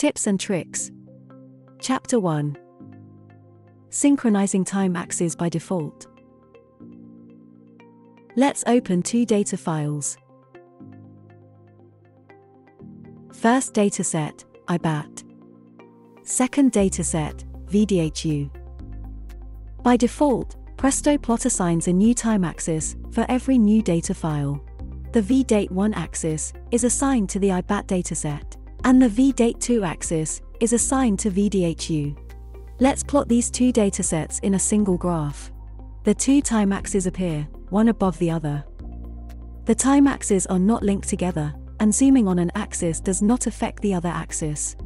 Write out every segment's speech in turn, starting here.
Tips and Tricks. Chapter 1. Synchronizing time axes by default. Let's open two data files. First dataset, IBAT. Second dataset, VDHU. By default, PrestoPlot assigns a new time axis for every new data file. The VDate1 axis is assigned to the IBAT dataset, and the VDate2 axis is assigned to VDHU. Let's plot these two datasets in a single graph. The two time axes appear, one above the other. The time axes are not linked together, and zooming on an axis does not affect the other axis.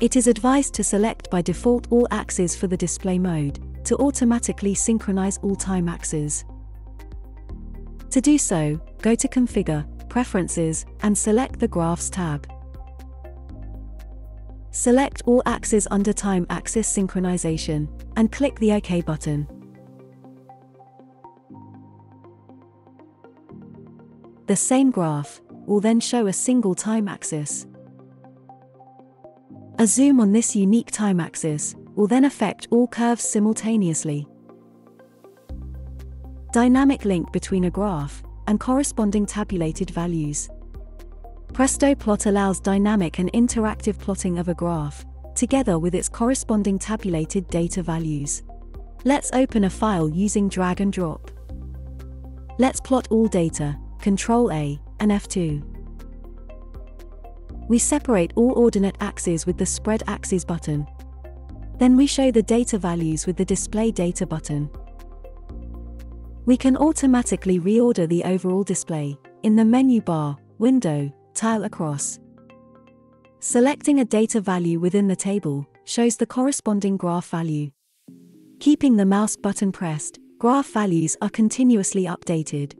It is advised to select by default all axes for the display mode, to automatically synchronize all time axes. To do so, go to Configure, Preferences, and select the Graphs tab. Select all axes under Time Axis Synchronization, and click the OK button. The same graph will then show a single time axis. A zoom on this unique time axis will then affect all curves simultaneously. Dynamic link between a graph and corresponding tabulated values. PrestoPlot allows dynamic and interactive plotting of a graph, together with its corresponding tabulated data values. Let's open a file using drag and drop. Let's plot all data, Ctrl+A, and F2. We separate all ordinate axes with the Spread Axes button. Then we show the data values with the Display Data button. We can automatically reorder the overall display in the menu bar, Window, Tile Across. Selecting a data value within the table shows the corresponding graph value. Keeping the mouse button pressed, graph values are continuously updated.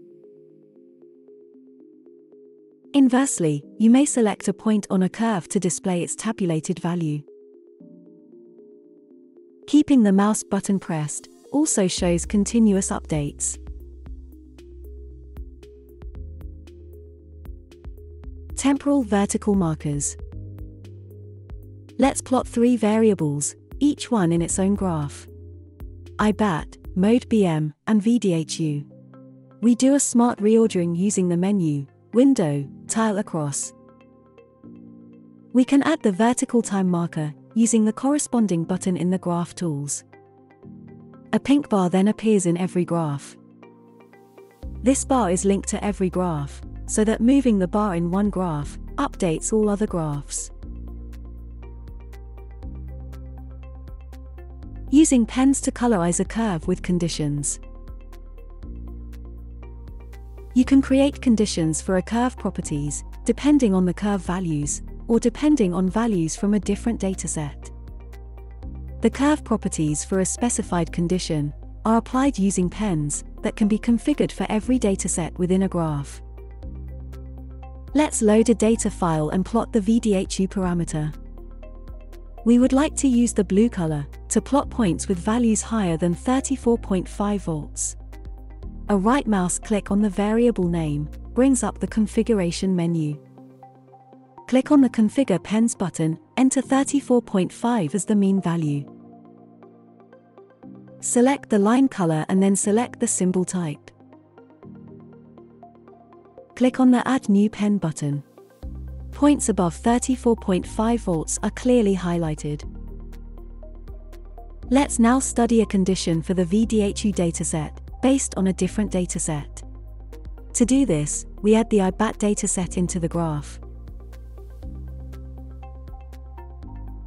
Inversely, you may select a point on a curve to display its tabulated value. Keeping the mouse button pressed also shows continuous updates. Temporal vertical markers. Let's plot three variables, each one in its own graph. IBAT, Mode BM, and VDHU. We do a smart reordering using the menu, Window, Tile Across. We can add the vertical time marker using the corresponding button in the Graph Tools. A pink bar then appears in every graph. This bar is linked to every graph, so that moving the bar in one graph updates all other graphs. Using pens to colorize a curve with conditions. You can create conditions for a curve properties, depending on the curve values, or depending on values from a different dataset. The curve properties for a specified condition are applied using pens that can be configured for every dataset within a graph. Let's load a data file and plot the VDHU parameter. We would like to use the blue color to plot points with values higher than 34.5 volts. A right mouse click on the variable name brings up the configuration menu. Click on the Configure Pens button, enter 34.5 as the mean value. Select the line color and then select the symbol type. Click on the Add New Pen button. Points above 34.5 volts are clearly highlighted. Let's now study a condition for the VDHU dataset, based on a different dataset. To do this, we add the IBAT dataset into the graph.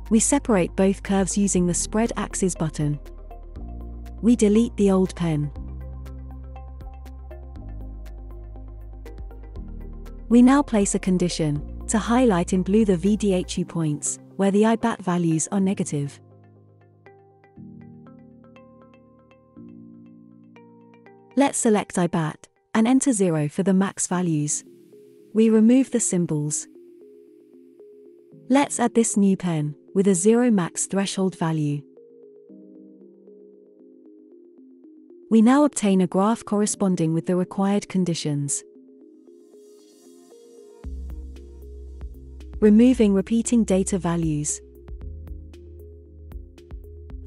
We separate both curves using the Spread Axes button. We delete the old pen. We now place a condition to highlight in blue the VDHU points, where the IBAT values are negative. Let's select IBAT, and enter 0 for the max values. We remove the symbols. Let's add this new pen, with a 0 max threshold value. We now obtain a graph corresponding with the required conditions. Removing repeating data values.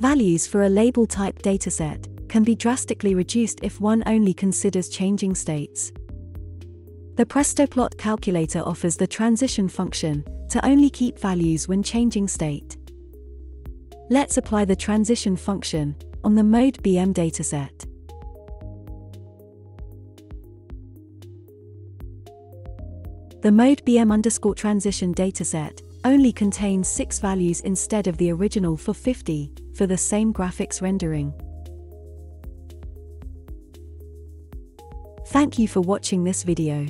Values for a label type dataset can be drastically reduced if one only considers changing states. The PrestoPlot calculator offers the transition function to only keep values when changing state. Let's apply the transition function on the mode BM dataset. The mode BM_transition dataset only contains 6 values instead of the original 50 for the same graphics rendering. Thank you for watching this video.